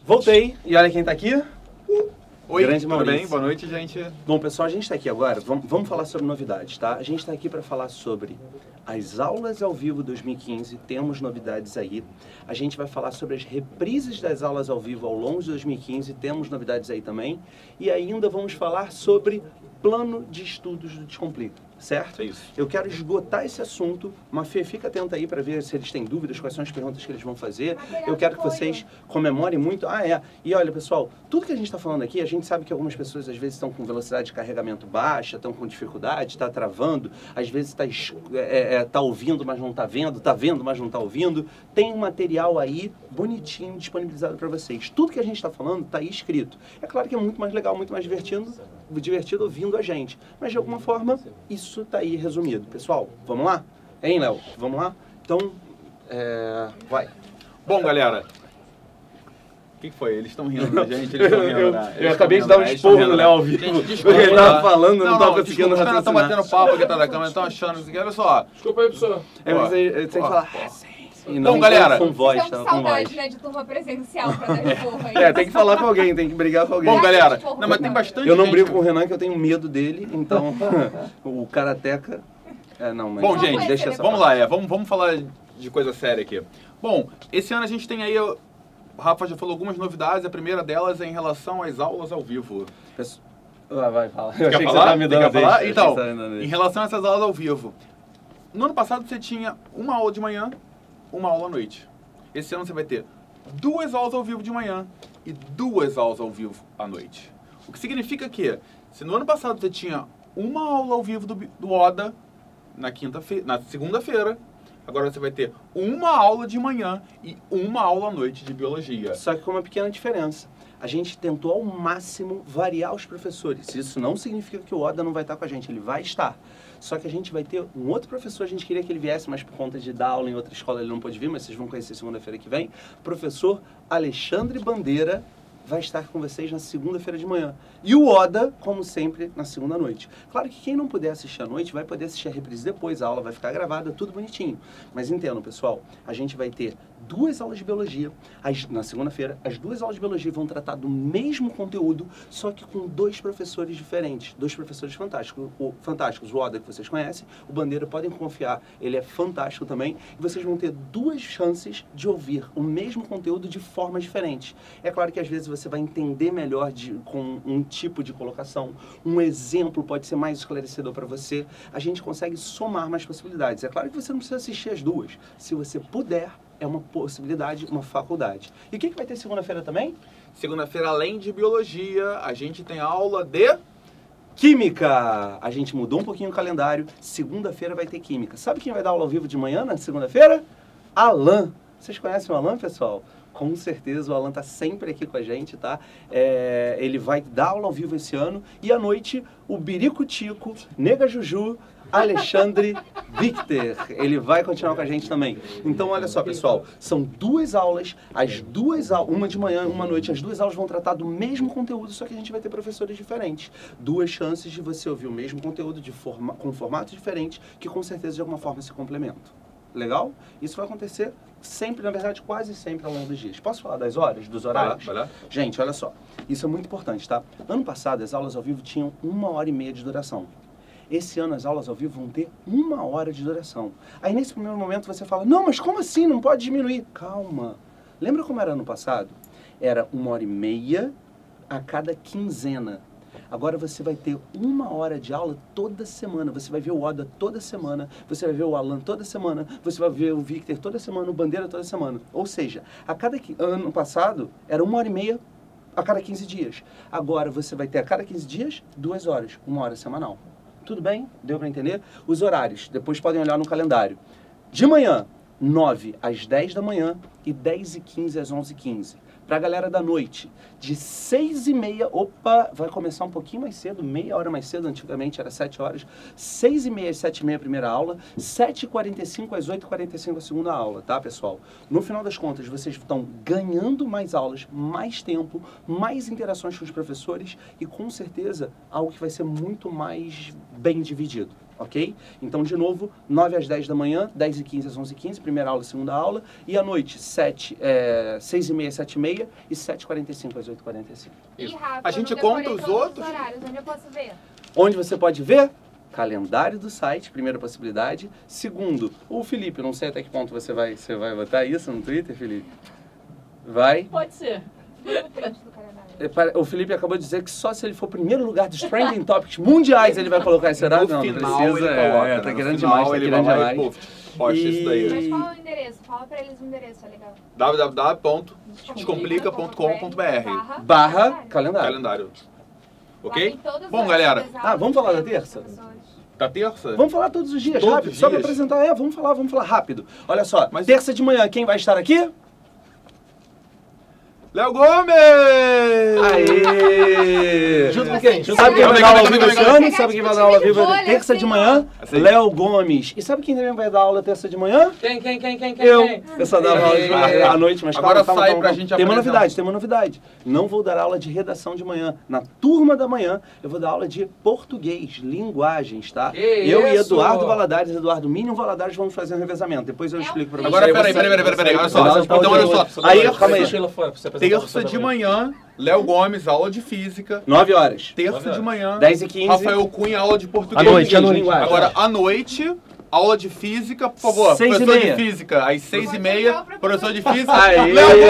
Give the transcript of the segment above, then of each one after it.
Voltei, e olha quem tá aqui. Oi, Grande tudo Maurício. bem? Boa noite, gente. Bom, pessoal, a gente está aqui agora, vamos falar sobre novidades, tá? A gente está aqui para falar sobre as aulas ao vivo 2015, temos novidades aí. A gente vai falar sobre as reprises das aulas ao vivo ao longo de 2015, temos novidades aí também. E ainda vamos falar sobre plano de estudos do Descomplica, certo? É isso. Eu quero esgotar esse assunto. Mafê, fica atenta aí para ver se eles têm dúvidas, quais são as perguntas que eles vão fazer. Eu quero que vocês comemorem muito. E olha, pessoal, tudo que a gente está falando aqui, a gente sabe que algumas pessoas às vezes estão com velocidade de carregamento baixa, estão com dificuldade, está travando, às vezes tá ouvindo, mas não está vendo, está vendo, mas não está ouvindo. Tem um material aí bonitinho disponibilizado para vocês. Tudo que a gente está falando está aí escrito. É claro que é muito mais legal, muito mais divertido ouvindo a gente. Mas de alguma forma, isso está aí resumido. Pessoal, vamos lá? Hein, Léo? Vamos lá? Então, vai. Bom, galera. O que foi? Eles estão rindo da gente, eles estão rindo da... Eu acabei de dar um esporro no Léo ao vivo. Gente, Porque desculpa, ele tava falando, não tava conseguindo desculpa, os caras estão raciocinar. batendo papo aqui atrás da câmera, estão achando isso aqui. Olha só. Desculpa aí, professor. Mas você tem que falar... E Bom, galera. Com voz, Estamos tá? com Com voz. saudade, né, de turma presencial pra dar esporro aí. Tem que falar com alguém, tem que brigar com alguém. Bom, galera. Não, mas tem bastante Eu não gente. brigo com o Renan, que eu tenho medo dele, então o Karateka... não, mas Bom, gente, deixa essa vamos parte. lá, vamos falar de coisa séria aqui. Bom, esse ano a gente tem aí, o Rafa já falou algumas novidades, a primeira delas é em relação às aulas ao vivo. Vai, fala. Você quer falar? Quer falar? Então, em em relação a essas aulas ao vivo, no ano passado você tinha uma aula de manhã, uma aula à noite. Esse ano você vai ter 2 aulas ao vivo de manhã e 2 aulas ao vivo à noite. O que significa que, se no ano passado você tinha uma aula ao vivo do ODA na segunda-feira, agora você vai ter uma aula de manhã e uma aula à noite de biologia. Só que com uma pequena diferença. A gente tentou ao máximo variar os professores. Isso não significa que o Oda não vai estar com a gente, ele vai estar. Só que a gente vai ter um outro professor, a gente queria que ele viesse, mas por conta de dar aula em outra escola ele não pôde vir, mas vocês vão conhecer segunda-feira que vem. Professor Alexandre Bandeira vai estar com vocês na segunda-feira de manhã. E o Oda, como sempre, na segunda noite. Claro que quem não puder assistir à noite vai poder assistir a reprise depois, a aula vai ficar gravada, tudo bonitinho. Mas entendam, pessoal, a gente vai ter 2 aulas de biologia na segunda-feira. As 2 aulas de biologia vão tratar do mesmo conteúdo, só que com 2 professores diferentes. 2 professores fantásticos. O Oda, que vocês conhecem, o Bandeira, podem confiar, ele é fantástico também. E vocês vão ter 2 chances de ouvir o mesmo conteúdo de formas diferentes. É claro que às vezes você vai entender melhor com um tipo de colocação. Um exemplo pode ser mais esclarecedor para você. A gente consegue somar mais possibilidades. É claro que você não precisa assistir as 2. Se você puder, é uma possibilidade, uma faculdade. E o que vai ter segunda-feira também? Segunda-feira, além de biologia, a gente tem aula de... Química! A gente mudou um pouquinho o calendário. Segunda-feira vai ter química. Sabe quem vai dar aula ao vivo de manhã na segunda-feira? Alan. Vocês conhecem o Alan, pessoal? Com certeza, o Alan tá sempre aqui com a gente, tá? Ele vai dar aula ao vivo esse ano. E à noite, o Birico Tico, Nega Juju, Alexandre Victor. Ele vai continuar com a gente também. Então, olha só, pessoal. São 2 aulas, uma de manhã, uma à noite. As 2 aulas vão tratar do mesmo conteúdo, só que a gente vai ter professores diferentes. 2 chances de você ouvir o mesmo conteúdo com formatos diferentes, que com certeza de alguma forma se complementam. Legal? Isso vai acontecer sempre, na verdade, quase sempre ao longo dos dias. Posso falar das horas, dos horários? Vai lá. Gente, olha só. Isso é muito importante, tá? Ano passado, as aulas ao vivo tinham 1h30 de duração. Esse ano, as aulas ao vivo vão ter 1 hora de duração. Aí, nesse primeiro momento, você fala, não, mas como assim? Não pode diminuir. Calma. Lembra como era ano passado? Era 1h30 a cada quinzena. Agora você vai ter 1 hora de aula toda semana. Você vai ver o Oda toda semana, você vai ver o Alan toda semana, você vai ver o Victor toda semana, o Bandeira toda semana. Ou seja, ano passado era 1h30 a cada 15 dias. Agora você vai ter a cada 15 dias 2 horas, 1 hora semanal. Tudo bem? Deu para entender? Os horários, depois podem olhar no calendário. De manhã, 9 às 10 da manhã e 10h15 às 11h15. Para a galera da noite, de 6h30, vai começar um pouquinho mais cedo, meia hora mais cedo, antigamente era 7 horas, 6h30 às 7h30 a primeira aula, 7h45 às 8h45 a segunda aula, tá, pessoal? No final das contas, vocês estão ganhando mais aulas, mais tempo, mais interações com os professores e, com certeza, algo que vai ser muito mais bem dividido. ok? Então, de novo, 9 às 10 da manhã, 10h15 às 11h15, primeira aula, segunda aula, e à noite, 6h30 às 7h30 e 7h45 às 8h45. E Rafa, A gente eu não conta decorei os todos outros? horários, onde eu posso ver? Onde você pode ver? Calendário do site, primeira possibilidade. Segundo, o Felipe, não sei até que ponto você vai botar isso no Twitter, Felipe? Vai? Pode ser. No print do calendário. O Felipe acabou de dizer que só se ele for primeiro lugar dos Trending Topics mundiais ele vai colocar esse horário. No Não, final não precisa. ele coloca, Tá né? querendo No demais, final tá ele querendo vai lá e, demais. posta isso daí. Mas qual é o endereço? Fala pra eles o endereço, é legal. www.descomplica.com.br Barra calendário. Calendário. Lá Ok? tem todas Bom, as galera. aulas, Ah, vamos falar da tem terça? professores. Da terça? Vamos falar todos os dias, Todos rápido. os Só pra dias? apresentar. Vamos falar rápido. Olha só, Mas- terça de manhã, quem vai estar aqui? Léo Gomes! Aê! Junto com quem? Sabe quem vai Calma dar aula aí, ao vivo calma aí, esse calma aí. ano? Sabe quem vai dar aula ao vivo Olha, terça de assim, manhã? Assim. Léo Gomes. E sabe quem também vai dar aula terça de manhã? Quem? Eu só dava aula de manhã à noite, mas Agora calma, sai pra gente Tem uma apresentar. novidade. Não vou dar aula de redação de manhã. Na turma da manhã, eu vou dar aula de português, linguagens, tá? Que Eu e isso? Eduardo Valadares, Eduardo Minion Valadares, vamos fazer um revezamento. Depois eu explico pra vocês. Agora, peraí, olha só. Então, olha só. Aí, calma aí. Terça de manhã, Léo Gomes, aula de física. 9 horas. Terça de manhã, 10h15. Rafael Cunha, aula de português. À noite. Linguagem. Agora, à noite, aula de física, por favor. 6h30. Professor de física, às 6h30, professor de física. Aê! Léo Gomes!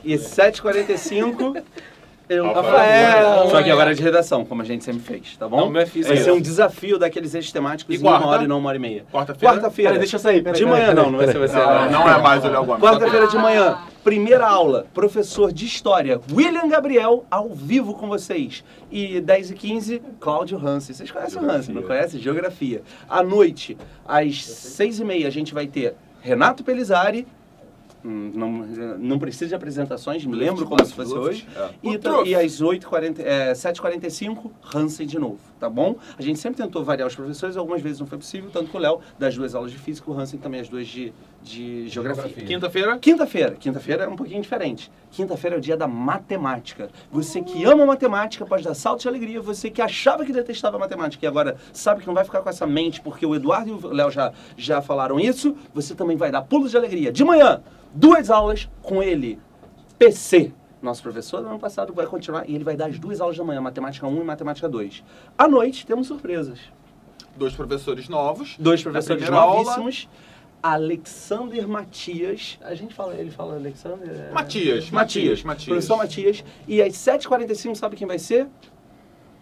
E 7h45, eu, Rafael. Só que agora é de redação, como a gente sempre fez, tá bom? Não, meu é física. Vai ser um desafio daqueles eixos temáticos E em 1 quarta? hora e não 1h30. Quarta-feira? Quarta-feira. Peraí, deixa eu sair. De manhã, não vai ser você. Não é mais o Léo Gomes. Quarta-feira de manhã, primeira aula, professor de História, William Gabriel, ao vivo com vocês. E 10h15, Cláudio Hansen. Vocês conhecem o Hansen, não conhecem? Geografia. À noite, às 6h30, a gente vai ter Renato Pelizari. Não precisa de apresentações, me lembro como se fosse hoje. E às 7h45, Hansen de novo, tá bom? A gente sempre tentou variar os professores, algumas vezes não foi possível, tanto que o Léo, das 2 aulas de física, o Hansen também as 2 de geografia. Quinta-feira? Quinta-feira é um pouquinho diferente. Quinta-feira é o dia da matemática. Você que ama matemática pode dar salto de alegria. Você que achava que detestava matemática e agora sabe que não vai ficar com essa mente porque o Eduardo e o Léo já falaram isso, você também vai dar pulos de alegria. De manhã, 2 aulas com ele, PC. Nosso professor do ano passado vai continuar e ele vai dar as 2 aulas da manhã, Matemática 1 e Matemática 2. À noite, temos surpresas. 2 professores novos. 2 professores primeira aula. novíssimos. Alexander Matias. Ele fala Alexander? Matias. Professor Matias. E às 7h45, sabe quem vai ser?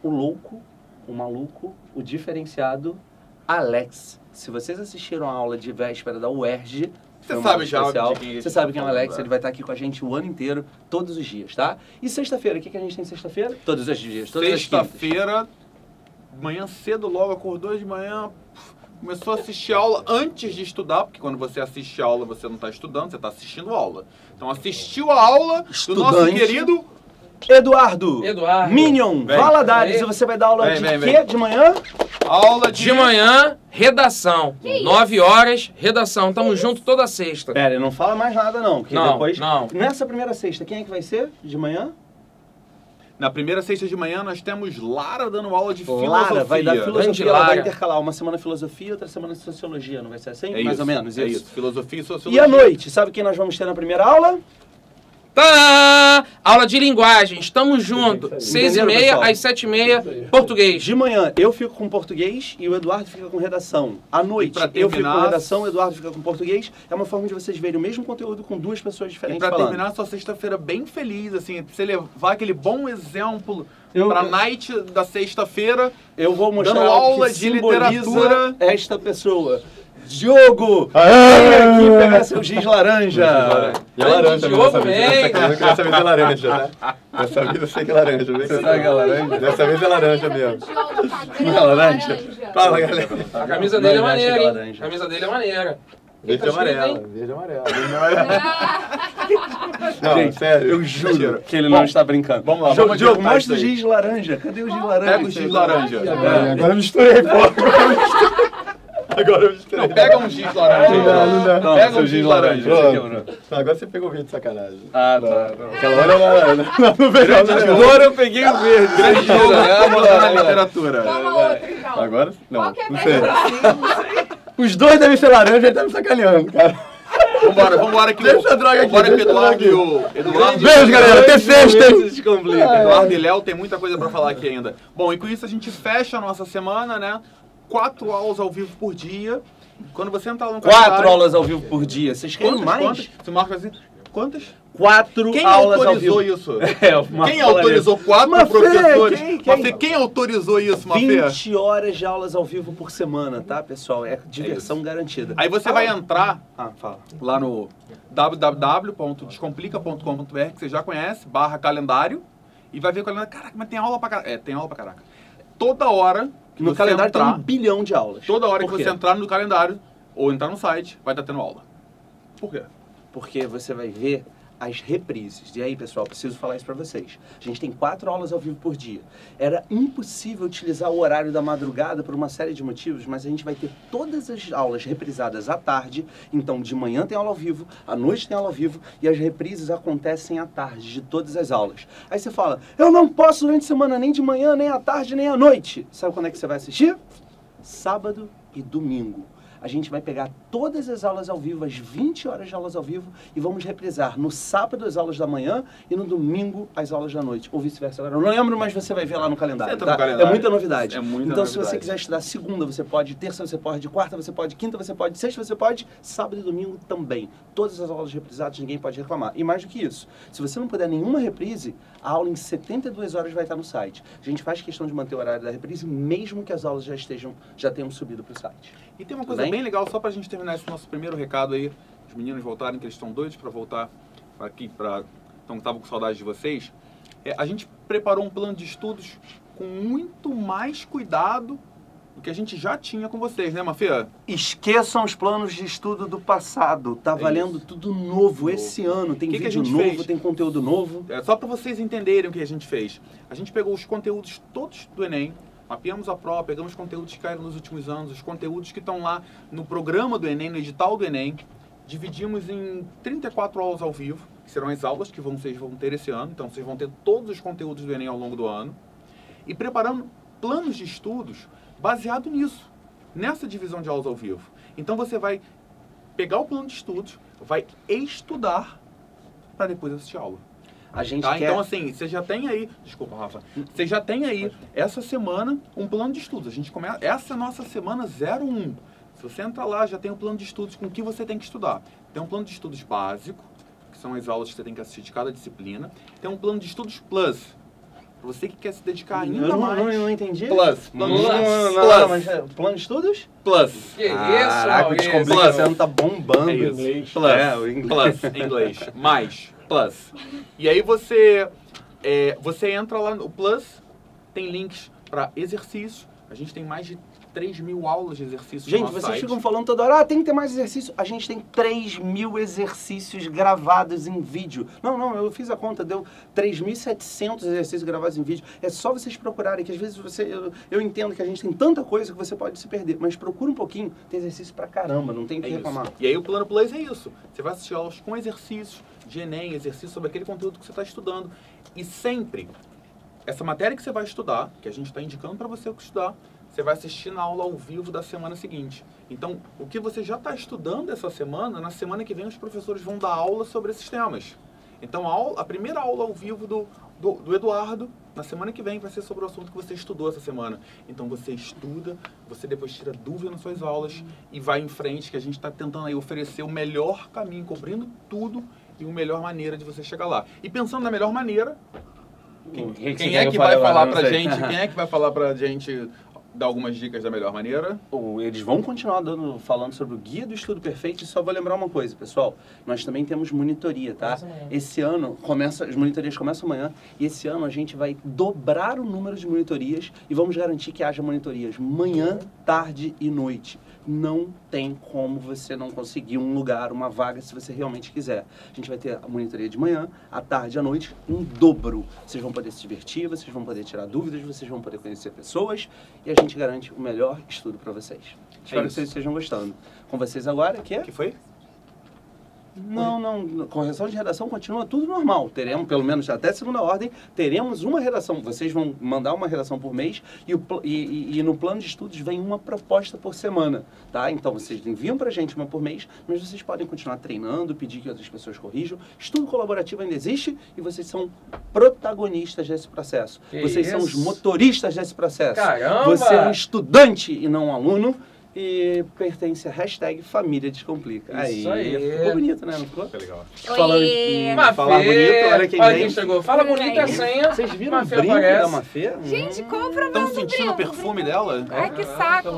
O louco, o maluco, o diferenciado, Alex. Se vocês assistiram a aula de véspera da UERJ, Você sabe já especial, de quem a gente você sabe tá quem é o falando, Alex, né? ele vai estar aqui com a gente o ano inteiro, todos os dias, tá? E sexta-feira, o que a gente tem sexta-feira? Todos os dias, todas as quintas. Sexta-feira, manhã cedo, logo acordou de manhã, começou a assistir aula antes de estudar, porque quando você assiste aula, você não está estudando, você está assistindo aula. Então assistiu a aula do nosso Estudante. querido Eduardo Minion Vem. Valadares, Vem. e você vai dar aula Vem, de vem, quê? vem. De manhã? aula de... De manhã, redação. 9 horas, redação. Tamo junto toda sexta. Pera, não fala mais nada não, porque Não, depois... não. Nessa primeira sexta, quem é que vai ser de manhã? Na primeira sexta de manhã nós temos Lara dando aula de filosofia. Lara vai dar Grande filosofia, ela vai Lara. intercalar uma semana filosofia, outra semana sociologia, não vai ser assim? É Mais isso, ou menos, é isso. isso. Filosofia e E sociologia. à noite, sabe quem nós vamos ter na primeira aula? Tá! Aula de linguagem. Estamos junto. 6h30 pessoal? às 7h30, português. De manhã eu fico com português e o Eduardo fica com redação. À noite pra eu fico com terminar- redação, o Eduardo fica com português. É uma forma de vocês verem o mesmo conteúdo com 2 pessoas E diferentes pra falando. terminar sua sexta-feira bem feliz, assim, pra você levar aquele bom exemplo Eu- pra night da sexta-feira. Eu vou mostrar Dando algo aula que de simboliza literatura. esta pessoa. Diogo! Vem aqui pegar seu giz laranja. E é laranja, Diogo, dessa vez. vem. Dessa vez é laranja, tá? Dessa vez eu sei que é laranja. Vê Você sabe que é laranja? Dessa vez é laranja mesmo. Não é laranja? Fala, galera. A camisa dele é Não, já maneira, chega hein? laranja. A camisa dele é maneira. Verde e Tá escrito, amarela. hein? Verde e amarela. Não, Gente, sério. eu juro que ele não está brincando. Vamos lá, Diogo, vamos Diogo, adiantar mostra o isso aí. giz laranja. Cadê o giz laranja? Pega o X laranja. Agora eu misturei, pô. Agora eu misturei. Não, pega um giz laranja. Não dá. Pega um giz laranja. Agora você pegou o verde de sacanagem. Ah, tá. Aquela hora não veio. Agora eu peguei o verde. Grande jogo, né? Na literatura. Toma outro, então. Agora? Não, Qual que é não melhor? Os dois devem ser laranja, ele tá me sacaneando, cara. Vambora que Deixa a droga aqui, vambora que o deixa a Eduardo e droga o... Eduardo, Beijo, galera. Até sexta, hein? Eduardo e Léo tem muita coisa pra falar aqui ainda. Bom, e com isso a gente fecha a nossa semana, né? 4 aulas ao vivo por dia. Quando você entrar no 4 aulas ao vivo por dia. Vocês querem mais? Quantas? Se o Marco vai dizer, quantas? 4 Quem aulas ao autorizou vivo. isso? Marco Quem autorizou 4 Mafê, professores? quem? Quem autorizou isso, Mafê? 20 horas de aulas ao vivo por semana, tá, pessoal? É diversão garantida. Aí você vai entrar Fala. lá no www.descomplica.com.br, que você já conhece, /calendário, e vai ver o calendário. Caraca, mas tem aula pra caraca. É, tem aula pra caraca. Toda hora que No você calendário entrar, tem 1 bilhão de aulas. toda hora que Por quê? você entrar no calendário ou entrar no site, vai estar tendo aula. Por quê? Porque você vai ver as reprises. E aí, pessoal, preciso falar isso pra vocês. A gente tem 4 aulas ao vivo por dia. Era impossível utilizar o horário da madrugada por uma série de motivos, mas a gente vai ter todas as aulas reprisadas à tarde. Então, de manhã tem aula ao vivo, à noite tem aula ao vivo, e as reprises acontecem à tarde de todas as aulas. Aí você fala, eu não posso durante a semana nem de manhã, nem à tarde, nem à noite. Sabe quando é que você vai assistir? Sábado e domingo. A gente vai pegar todas as aulas ao vivo, as 20 horas de aulas ao vivo, e vamos reprisar no sábado as aulas da manhã e no domingo as aulas da noite, ou vice-versa. Agora, eu não lembro, mas você vai ver lá no calendário, Entra tá? no calendário. É muita novidade. É muita então, se novidade. você quiser estudar segunda, você pode, terça você pode, quarta você pode, quinta você pode, sexta você pode, sábado e domingo também. Todas as aulas reprisadas, ninguém pode reclamar. E mais do que isso, se você não puder nenhuma reprise, a aula em 72 horas vai estar no site. A gente faz questão de manter o horário da reprise, mesmo que as aulas já tenham subido para o site. E tem uma coisa bem legal, só pra gente terminar esse nosso primeiro recado aí, os meninos voltarem, que eles estão doidos pra voltar aqui, então estavam com saudade de vocês. A gente preparou um plano de estudos com muito mais cuidado do que a gente já tinha com vocês, né, Mafia? Esqueçam os planos de estudo do passado. Tá valendo tudo novo esse ano. Tem Que a vídeo gente novo, fez? tem conteúdo novo. Só pra vocês entenderem o que a gente fez. A gente pegou os conteúdos todos do Enem, mapeamos a prova, pegamos os conteúdos que caíram nos últimos anos, os conteúdos que estão lá no programa do Enem, no edital do Enem, dividimos em 34 aulas ao vivo, que serão as aulas que vocês vão ter esse ano, então vocês vão ter todos os conteúdos do Enem ao longo do ano, e preparando planos de estudos baseado nisso, nessa divisão de aulas ao vivo. Então você vai pegar o plano de estudos, vai estudar para depois assistir a aula. A gente Tá? quer... Então, assim, você já tem aí... Desculpa, Rafa. Você já tem aí, essa semana, um plano de estudos. A gente começa... Essa é a nossa semana 01. Se você entrar lá, já tem um plano de estudos com o que você tem que estudar. Tem um plano de estudos básico, que são as aulas que você tem que assistir de cada disciplina. Tem um plano de estudos plus, para você que quer se dedicar ainda mais. Eu não entendi. Plus. Não, Plus. mas plano de estudos? Plus. Que isso, Caraca, o Maurício? Descomplica esse ano tá bombando. É isso. Inglês. Plus. O inglês. Plus, em inglês. Mais. Plus. E aí você entra lá no Plus, tem links para exercícios. A gente tem mais de 3.000 aulas de exercícios no Gente, nosso vocês site. ficam falando toda hora, tem que ter mais exercício. A gente tem 3.000 exercícios gravados em vídeo. Não, eu fiz a conta, deu 3.700 exercícios gravados em vídeo. É só vocês procurarem, que às vezes eu entendo que a gente tem tanta coisa que você pode se perder, mas procura um pouquinho, tem exercício pra caramba, não tem que reclamar. E aí o Plano Plus é isso. Você vai assistir aulas com exercícios de Enem, exercícios sobre aquele conteúdo que você está estudando. E sempre, essa matéria que você vai estudar, que a gente está indicando para você estudar, você vai assistir na aula ao vivo da semana seguinte. Então, o que você já está estudando essa semana, na semana que vem os professores vão dar aula sobre esses temas. Então, a primeira aula ao vivo do Eduardo, na semana que vem, vai ser sobre o assunto que você estudou essa semana. Então, você estuda, você depois tira dúvida nas suas aulas e vai em frente, que a gente está tentando aí oferecer o melhor caminho, cobrindo tudo e uma melhor maneira de você chegar lá. E pensando na melhor maneira, quem é que vai falar pra gente? Quem é que vai falar pra gente dar algumas dicas da melhor maneira? Eles vão continuar falando sobre o Guia do Estudo Perfeito, e só vou lembrar uma coisa, pessoal. Nós também temos monitoria, tá? Esse ano, as monitorias começam amanhã, e esse ano a gente vai dobrar o número de monitorias e vamos garantir que haja monitorias manhã, tarde e noite. não tem como você não conseguir um lugar, uma vaga, se você realmente quiser. A gente vai ter a monitoria de manhã, à tarde, à noite, em dobro. Vocês vão poder se divertir, vocês vão poder tirar dúvidas, vocês vão poder conhecer pessoas e a gente garante o melhor estudo para vocês. Espero que vocês estejam gostando. Com vocês agora, que é? que foi? Não. Correção de redação continua tudo normal. Teremos, pelo menos até segunda ordem, teremos uma redação. Vocês vão mandar uma redação por mês e no plano de estudos vem uma proposta por semana, tá? Então vocês enviam pra gente uma por mês, mas vocês podem continuar treinando, pedir que outras pessoas corrijam. Estudo colaborativo ainda existe e vocês são protagonistas desse processo. Vocês são os motoristas desse processo. Caramba! Você é um estudante e não um aluno. E pertence a hashtag Família Descomplica. Isso aí. Ficou bonito, né? Não ficou? Foi legal. Falando em falar bonito, olha quem chegou. Fala bonito a senha. Vocês viram o Mafê brinco aparece. da Mafê? Gente, qual o problema Estão do sentindo o brinco? perfume dela? Ai, que saco.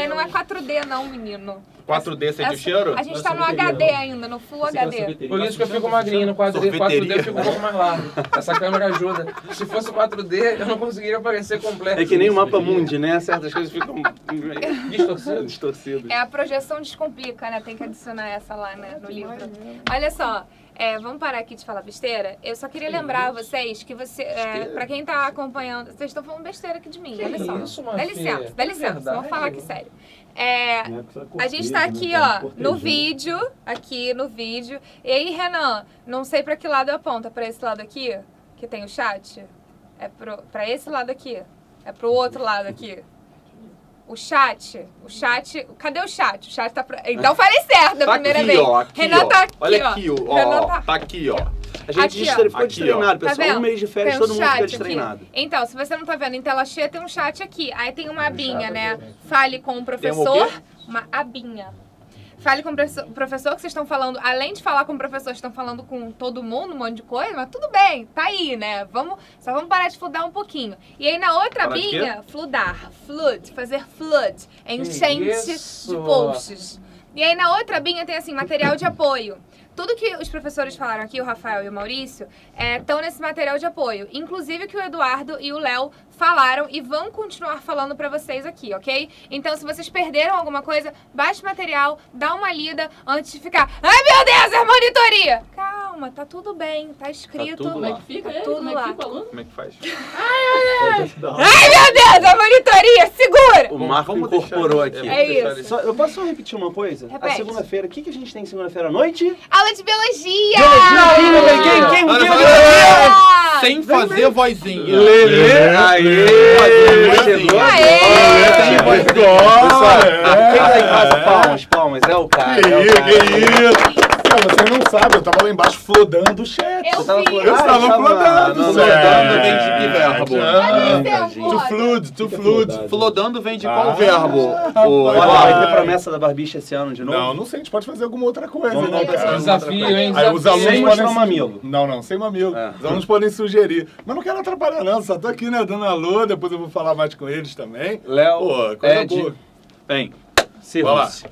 Não é 4D não, menino. 4D sente o cheiro? A gente tá no HD ainda, no Full HD. Por isso que eu fico magrinho no 4D. 4D eu fico um pouco mais largo. Essa câmera ajuda. Se fosse 4D, eu não conseguiria aparecer completo. É que nem o mapa mundi, né? Certas coisas ficam distorcidas. É a projeção descomplica, né? Tem que adicionar essa lá, né, no livro. Olha só, vamos parar aqui de falar besteira. Eu só queria lembrar a vocês que pra quem tá acompanhando, vocês estão falando besteira aqui de mim, olha só. Isso, Dá licença, dá licença, verdade. vamos falar aqui sério. A gente tá aqui, ó, no vídeo, E aí, Renan, não sei pra que lado aponta, pra esse lado aqui, que tem o chat? É pra esse lado aqui? É pro outro lado aqui? O chat, cadê o chat? O chat tá... Então falei certo da primeira vez. Renan tá aqui, olha ó. aqui, ó. Tá aqui, ó. A gente ficou Aqui, destreinado, Tá pessoal. vendo? Um mês de férias, Tem um todo mundo fica chat destreinado. aqui. Então, se você não tá vendo em tela cheia, tem um chat aqui. Aí tem uma abinha, né? Fale com o Tem professor. o quê? Uma abinha. Fale com o professor, que vocês estão falando, além de falar com o professor, vocês estão falando com todo mundo, um monte de coisa, mas tudo bem, tá aí, né? Só vamos parar de fludar um pouquinho. E aí na outra Falar de abinha, fazer flood, enchente isso? de posts. E aí na outra abinha tem assim, material de apoio. Tudo que os professores falaram aqui, o Rafael e o Maurício, estão nesse material de apoio. Inclusive o que o Eduardo e o Léo falaram e vão continuar falando pra vocês aqui, ok? Então, se vocês perderam alguma coisa, baixe o material, dá uma lida antes de ficar... Ai, meu Deus, é monitoria! Calma, tá tudo bem, tá escrito. Tá tudo lá. Fica tudo lá. Como é que faz? Ai, meu Deus, a monitoria, segura! O Marco incorporou aqui. É isso. Eu posso só repetir uma coisa? Repete. A segunda-feira, o que a gente tem segunda-feira à noite? Aula de biologia! Quem Ah! Sem fazer vozinha. Chegou. Aê! Quem tá em casa? Palmas. É o cara. Que isso? Você não sabe, eu tava lá embaixo flodando o chat. Eu tava vi. flodando. Eu estava flodando. Flodando vem de que verbo? To flood. Flodando vem de qual verbo? Olha, vai ter promessa da Barbicha esse ano de novo? Não sei, a gente pode fazer alguma outra coisa, Vamos né, pensar cara? em Desafio, hein? Aí os alunos Sem podem mostrar o mamilo. Não, sem mamilo. É. Os alunos podem sugerir. Mas não quero atrapalhar, não. Só tô aqui, né, dando alô. Depois eu vou falar mais com eles também. Léo, Pô, coisa Ed, boa. Vem. Sirvam-se.